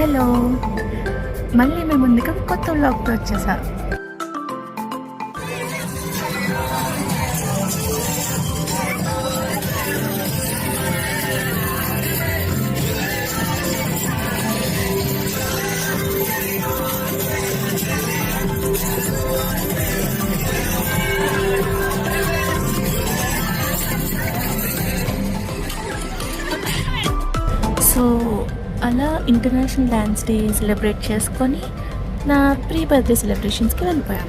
Hello, మళ్ళీ మేము ముందుకు కొత్త వ్లాగ్తో వచ్చేసా. సో అలా ఇంటర్నేషనల్ డ్యాన్స్ డే సెలబ్రేట్ చేసుకొని నా ప్రీ బర్త్డే సెలబ్రేషన్స్కి వెళ్ళిపోయాం.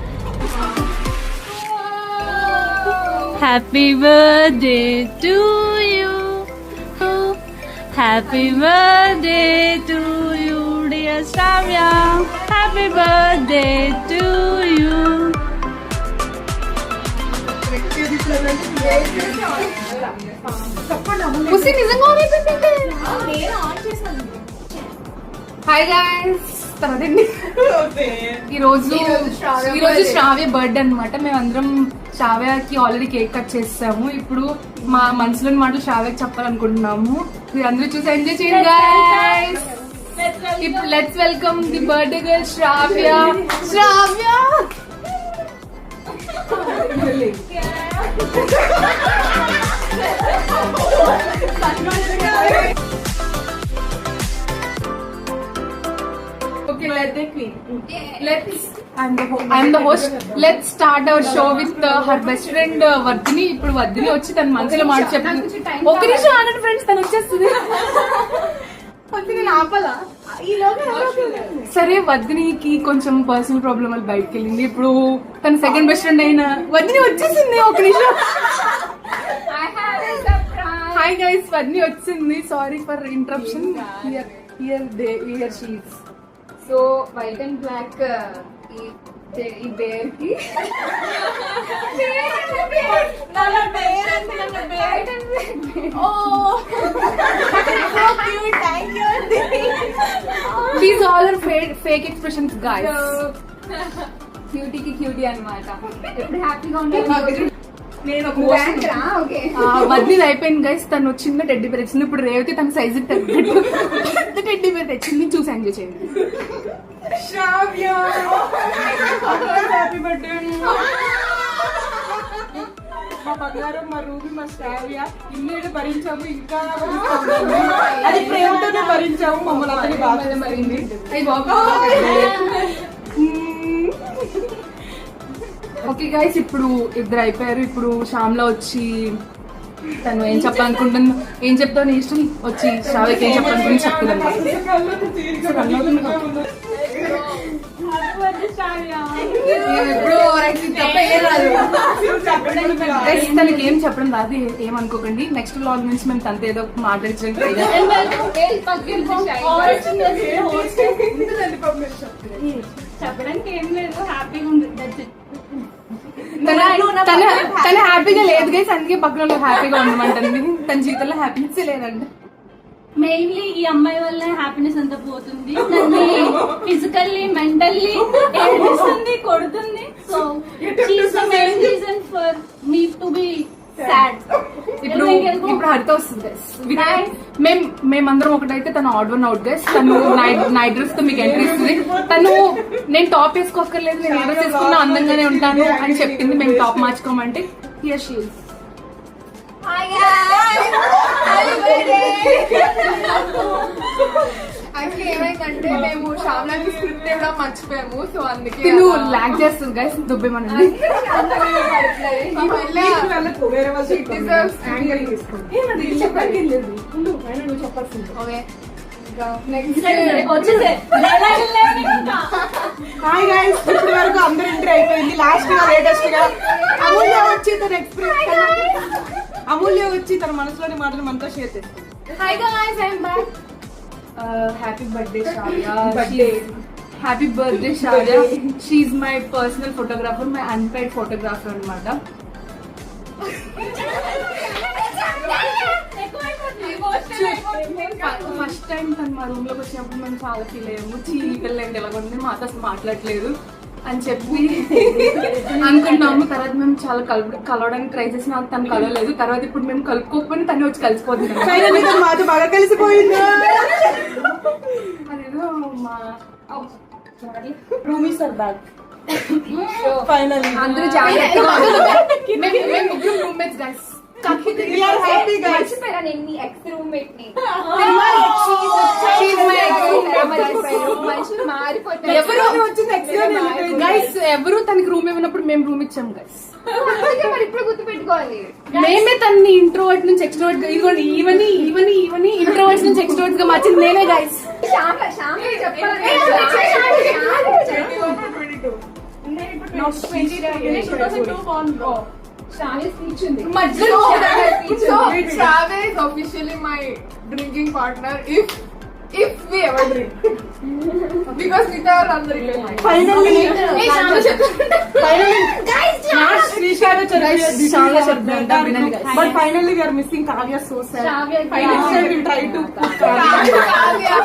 Happy birthday to you, happy birthday to you dear Shravya, happy birthday to you. Hi guys, ఈరోజు శ్రావ్య బర్త్డే అనమాట. మేమందరం శ్రావ్యకి ఆల్రెడీ కేక్ కట్ చేస్తాము. ఇప్పుడు మా మనసులోని మాటలు శ్రావ్యకి చెప్పాలనుకుంటున్నాము. మీరు అందరూ చూసి ఎంజాయ్ చేయండి గైస్. ఇప్పుడు let's welcome the birthday girl Shravya. Shravya I'm the host. Let's start our show with her best friend Vardhini. ఇప్పుడు వర్ధిని వచ్చి తన మనసులో మాట చెప్పింది. ఒక నిమిషం ఆనండి ఫ్రెండ్స్, తను వచ్చేస్తుంది. సరే, వర్ధినికి కొంచెం పర్సనల్ ప్రాబ్లమ్ వల్ల బయటకు వెళ్ళింది. ఇప్పుడు తన సెకండ్ బెస్ట్ ఫ్రెండ్ అయిన వర్ధిని వచ్చేసింది. ఒక నిమిషం. హాయ్ గైస్, వర్ధిని వచ్చింది. Sorry for interruption. Here she is. So white and black ఈ బేర్ కి these all are fake expressions guys. క్యూటీకి క్యూటీ అనమాట. ఎప్పుడు హ్యాపీగా ఉంటాను. వద్దు అయిపోయింది గైస్. తను చిన్న టెడ్డీ బేర్ తెచ్చింది. ఇప్పుడు రేవతి తన సైజు తగ్గట్టు పెద్ద టెడ్డీ బేర్ తెచ్చింది. చూసి ఎంజాయ్ చేయండి. మా బంగారం, మా రూబీ, మా శ్రావ్య ఇన్నేళ్ళు భరించాము, ఇంకా అది ప్రేమతోనే భరించాము. మమ్మల్ని అతని బాగా మరింది. ఓకే గైస్, ఇప్పుడు ఇద్దరు అయిపోయారు. ఇప్పుడు శ్యామ్లా వచ్చి తను ఏం చెప్పాలనుకుంటుంది, ఏం చెప్తాను ఇష్టం వచ్చి శ్రావ్యకి ఏం చెప్పాలనుకుంటుంది చెప్తుంది. తనకి ఏం చెప్పడం రాదు, ఏమనుకోకండి. నెక్స్ట్ వ్లాగ్ నుంచి మేము తనతో ఏదో మాట్లాడించడానికి చెప్పడానికి ఏం లేదు, హ్యాపీగా ఉంది. తన హ్యాపీగా లేదు గైస్, అందుకే పక్కన హ్యాపీగా ఉండమంటుంది. తన జీవితంలో హ్యాపీనెస్ లేదండి. మెయిన్లీ ఈ అమ్మాయి వల్ల హ్యాపీనెస్ అంతా పోతుంది. నన్ను ఫిజికల్లీ మెంటల్లీ ఏడిస్తుంది, కొడుతుంది. So she's the main reason for me to be sad. ఇప్పుడు హరిత వస్తుంది. మేమందరం ఒకటైతే తను ఆడ్ వన్ అవుట్ గైస్. తను నైట్ డ్రెస్ తో మీకు ఎంట్రీ ఇస్తుంది. తను నేను టాప్ వేసుకోకర్లేదు, నేను ఏదో తీసుకున్నా అందంగానే ఉంటాను అని చెప్పింది. మేము టాప్ మార్చుకోమంటే హియర్ షీ ఈస్. ఏమైందంటే మేము శ్యామ్లాకి స్క్రిప్ట్ ఇవ్వడం మర్చిపోయాము. సో అందుకే తిను లాగ్ చేస్తుంది గైస్, దుబ్బేమనండి. వేరే హాయ్ గైస్, ఇప్పటి వరకు అందరూ ఎంట్రీ అయిపోయింది. లాస్ట్ గా లేటెస్ట్ గా అమూల్య వచ్చి తన అమూల్య వచ్చి తన మనసులోని మాటలు మనతో షేర్ చేస్తుంది. Hi guys, I am back. Happy birthday Shravya. Happy birthday Shravya. She's my personal photographer, my unpaid photographer అనమాట. ఫస్ట్ టైం తను మా రూమ్ లోకి వచ్చినప్పుడు మేము చాలా ఫీల్ అయ్యాము. చీలి పిల్లండి ఎలాగొంది, మాతో అసలు మాట్లాడలేదు అని చెప్పి అనుకున్నాము. తర్వాత మేము చాలా కలవడానికి ట్రై చేసినా తను కలవలేదు. తర్వాత ఇప్పుడు మేము కలుపుకోకపోయినా తను వచ్చి కలిసిపోతున్నాం. మాతో బాగా కలిసిపోయింది. అదేదో మా రూమీ సార్ బ్యాగ్ ఫైనల్లీ అందరూ జాగ్రత్తగా మేము ముగ్గురు roommates guys we are happy guys. మర్చిపోయారా నేను మీ ఎక్స్ రూమ్మేట్ ని మనుషులు మారిపోతారు. గైస్ ఎవరు తనకి రూమ్ ఇవ్వనప్పుడు మేము రూమ్ ఇచ్చాం గైస్. అందుకే మరి ఇప్పుడు గుర్తు పెట్టుకోవాలి. మేమే తన్ని ఇంట్రోవర్ట్ నుంచి ఎక్స్ట్రోవర్ట్ గా ఇదిగోండి ఈవని ఇంట్రోవర్ట్ నుంచి ఎక్స్ట్రోవర్ట్ గా మార్చింది నేనే గైస్. శ్యామ చెప్పాలి. Shravya is officially my drinking partner if we ever drink. Because Nita are under it. Finally, but finally we are missing Kavya so sad. Next time we'll try to put Kavya.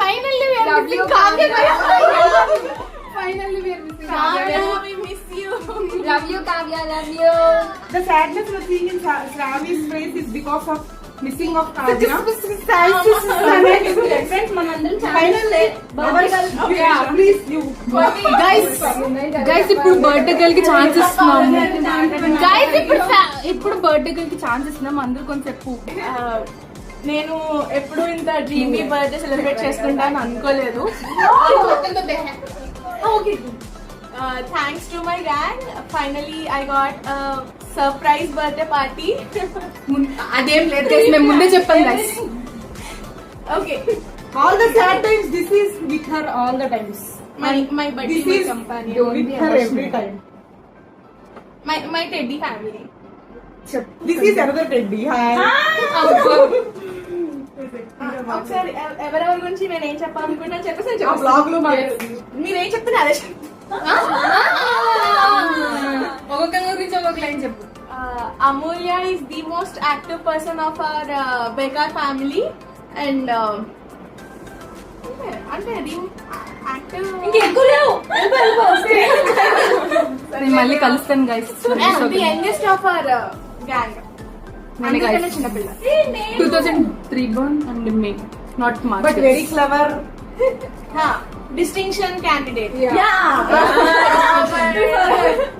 Finally we are missing Kavya. Finally we are missing Kavya. We miss you. Love you Kavya, love you. The sadness we're seeing in Shravi's face is because of missing of Kavya. Finally, please you. Guys ఇప్పుడు birthday girl కి chance ఇస్తున్నాము. Guys ఇప్పుడు birthday girl కి chance ఇస్తున్నాము. అందరూ కొంచెంసేపు నేను ఎప్పుడు ఇంత డ్రీమీ బర్త్డే సెలబ్రేట్ చేసుకుంటాను అనుకోలేదు. Thanks to my gang finally I got surprise birthday party. అదేం లేదు గైస్, మేము ముందే చెప్పాం guys. Okay, All the sad times, this is with her all the times. My birthday This my is company with her every time. My teddy family. This is another teddy. Hi. ఒకసారి ఎవరెవరి గురించి నేను ఏం చెప్పాలనుకుంటున్నా చెప్పేసి ఆ vlog లో మీరేం చెప్తున్నా అదే ఒక్కొక్క గురించి ఒక్కొక్క లైన్ చెప్పు. అమూల్య is the most active person of our Bekar family and అంటే యాక్టివ్ నేను మళ్ళీ కలుస్తాను guys. The youngest of our gang. అందుకనే చిన్నపిల్ల. 2003 born and May, not March. but very clever. Distinction candidate.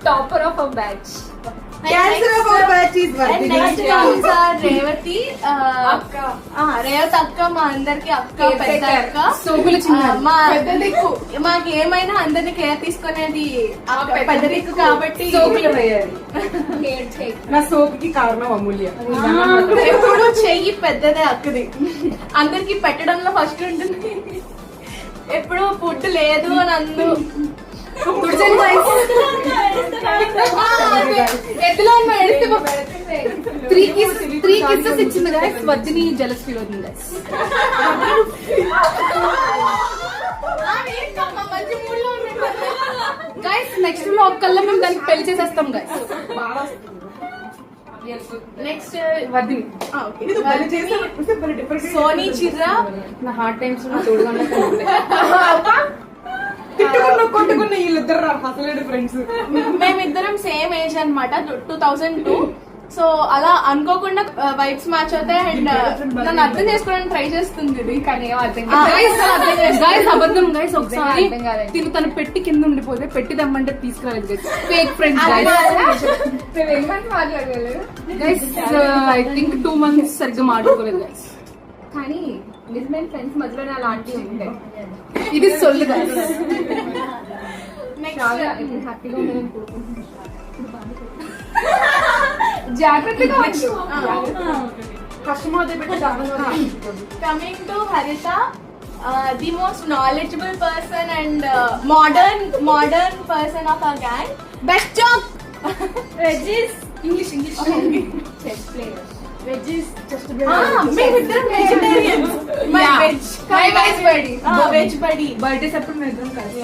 Topper of a batch. Cancer of our batch is And working. next comes Revathi Revathi అక్క, మా అందరికి అక్క, పెద్ద అక్క. సోకుల చిన్న మా పెద్ద దిక్కు, మాకు ఏమైనా అందరిని కేర్ తీసుకునేది పెద్ద దిక్కు కాబట్టి సోకుల పోయారు. నా సోపుకి కారణం అమూల్య. ఎప్పుడు చెయ్యి పెద్దదే అక్కది. అందరికి పెట్టడంలో ఫస్ట్ ఉంటుంది. ఎప్పుడు ఫుడ్ లేదు అని అందు ఎద్దులో ఉన్న ఎడితే 3 kisses ఇచ్చింది గైస్. వద్దని జెలస్ ఫీల్ అవుతుంది గైస్. గైస్ నెక్స్ట్ వ్లాగ్ కల్లా మేము దానికి పెళ్లి చేసేస్తాం గైస్. నెక్స్ట్ వద్దని ఇది బలి చేసే different. సోనీ చిర్రా. నా హార్డ్ టైమ్స్ నా తోడుగా తిట్టుకున్న కొట్టుకున్న వీళ్ళిద్దరు అసలు ఫ్రెండ్స్. మేమిద్దరం సేమ్ ఏజ్ అన్నమాట, 2002. సో అలా అనుకోకుండా వైబ్స్ మ్యాచ్ అవుతాయి. అండ్ నన్ను అర్థం చేసుకోవడానికి ట్రై చేస్తుంది ఇది, కానీ ఏం అర్థం గైస్ అబద్ధం గైస్. ఒకసారి అర్థం కాదండి. తిను తన పెట్టి కింద ఉండిపోతే పెట్టి దమ్మంటే తీసుకురాలేదు గైస్. Fake friends guys. మేము ఎన్ని మాట్లాడగలేదు గైస్ ఐ థింక్ 2 months సరిగ్గా మాట్లాడుకోలేదు గైస్. కానీ నిజమైన ఫ్రెండ్స్ మధ్యలోనే అలాంటివి ఉంటాయి. ఇది సొల్లు గైస్. చాలా హ్యాపీగా ఉందని కోరుకుంటున్నాను. జాగ్రత్తగా ఉండు. కమింగ్ టు హరిత, the most knowledgeable person and modern person of our gang. Best job. English chess player. మేమిద్దరం వెజిటేరియన్స్. వెజ్ బడి. వెజ్ బడి. బర్త్డేస్ అప్పుడు మేము ఇద్దరం కలిసి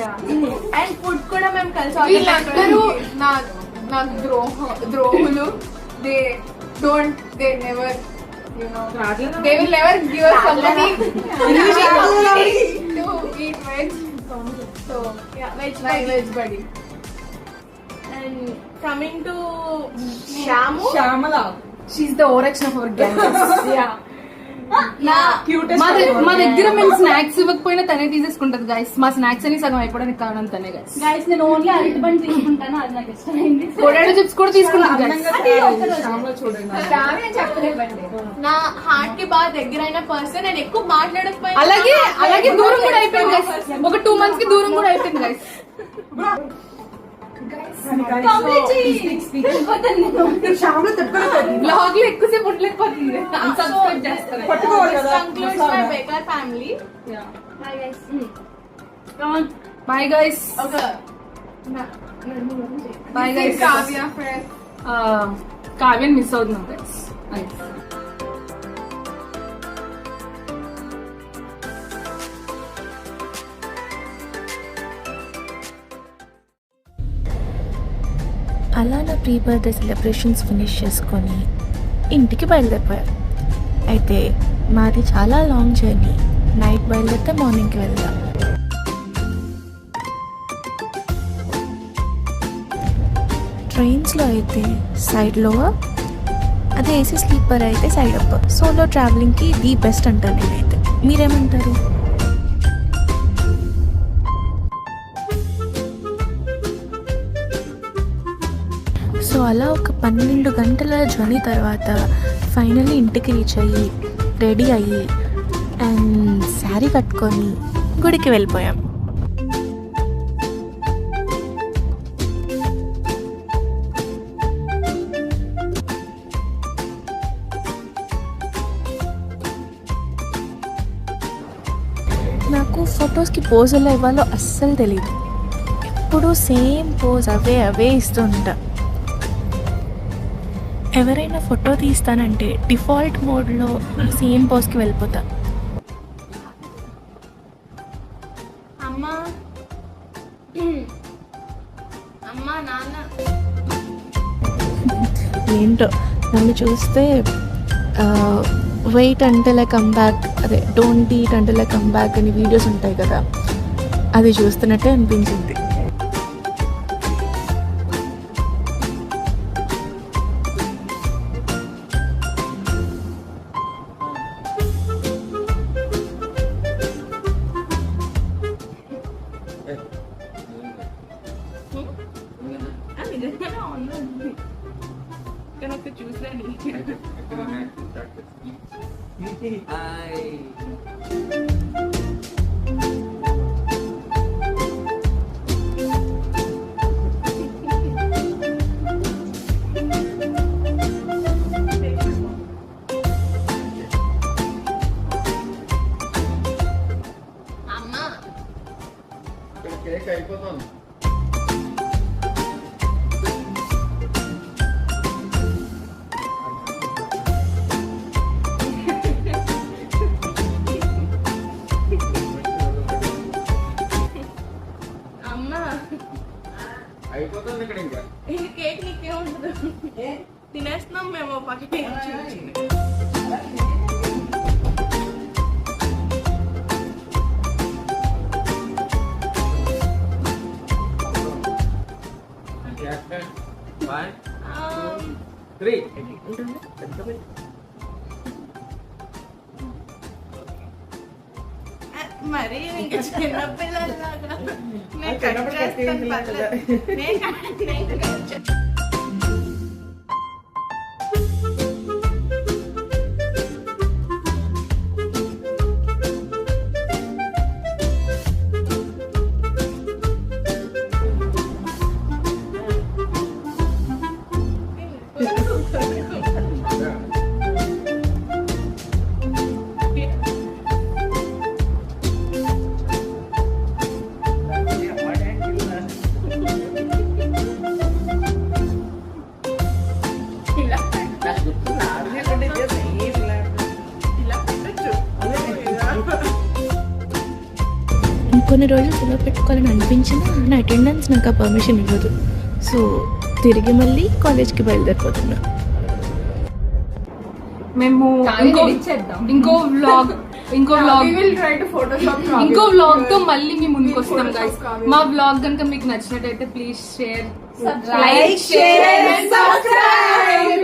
అండ్ ఫుడ్ కూడా మేము కలిసి వీళ్ళందరూ నాకు ద్రోహులు. They never they will never give us somebody to eat veg. So my veg buddy. And coming to Shamu, Shyamala. She's the overaction of our gang. Yeah. మా దగ్గర మేము స్నాక్స్ ఇవ్వకపోయినా తనే తీసేసుకుంటది గైస్. మా స్నాక్స్ అని సగం అయిపోవడానికి కారణం తనే గైస్. గైస్ నేను ఓన్లీ అరటి పండు తీసుకుంటాను, అది నాకు ఇష్టమైంది. పొటాటో చిప్స్ కూడా తీసుకుంటారు గైస్. నా హార్ట్ కి బాగా దగ్గరైన పర్సన్, నేను ఎక్కువ మాట్లాడకపోయినా అలాగే దూరం కూడా అయిపోయింది గైస్. ఒక 2 months కి దూరం కూడా అయిపోయింది గైస్. కంప్లీట్ చెయ్యి. బ్లాగ్ లో ఎక్కువసేపు ఉండలేకపోతుంది. అన్సబ్స్క్రైబ్ చేస్తారు. Concludes my baker family. Bye guys. Come on. Bye guys. Bye guys. Kavya friend. కావ్యని మిస్ అవుతున్నాం గైస్. అలా నా ప్రీ బర్త్డే సెలబ్రేషన్స్ ఫినిష్ చేసుకొని ఇంటికి బయలుదేరిపోయారు. అయితే మాది చాలా లాంగ్ జర్నీ. నైట్ బయలుదేరితే మార్నింగ్కి వెళ్దాం. ట్రైన్స్లో అయితే సైడ్లో, అదే ఏసీ స్లీపర్ అయితే సైడ్ అప్. సోలో ట్రావెలింగ్కి ది బెస్ట్ అంటాను నేనైతే. మీరేమంటారు? సో అలా ఒక 12 గంటల జర్నీ తర్వాత ఫైనల్లీ ఇంటికి రీచ్ అయ్యి రెడీ అయ్యి అండ్ శారీ కట్టుకొని గుడికి వెళ్ళిపోయాం. నాకు ఫొటోస్కి పోజ్ ఎలా ఇవ్వాలో అస్సలు తెలీదు. ఎప్పుడూ సేమ్ పోజ్ అవే ఇస్తుంటా. ఎవరైనా ఫోటో తీస్తానంటే డిఫాల్ట్ మోడ్లో సేమ్ పోజ్కి వెళ్ళిపోతా. అమ్మా అమ్మా నాన్న ఏంటో నన్ను చూస్తే wait until I come back, అదే don't eat until I come back అని వీడియోస్ ఉంటాయి కదా, అది చూస్తున్నట్టే అనిపించింది. అమ్మా కేక్ అయిపోతుంది. అమ్మా అయిపోతుంది ఇక్కడ ఇంకా. ఈ కేక్ నీకే ఉండదు, తినేస్తున్నాం మేము పక్కకి. One, 3. మరి ఇంకా చిన్నపిల్లలాగా నేను కట్ చేస్తాను, పర్లేదు. నేను కట్ చేస్తాను. కొన్ని రోజులు సెలవు పెట్టుకోవాలని అనిపించినా నా అటెండెన్స్ నాకు ఆ పర్మిషన్ ఇవ్వదు. సో తిరిగి మళ్ళీ కాలేజ్కి బయలుదేరిపోతున్నా. మేము ఇంకో vlog We will try to Photoshop Kavya. ఇంకో వ్లాగ్ తో మళ్ళీ మీ ముందుకు వస్తాం గైస్. మా వ్లాగ్ కనుక మీకు నచ్చినట్టయితే please share, Like, share and subscribe.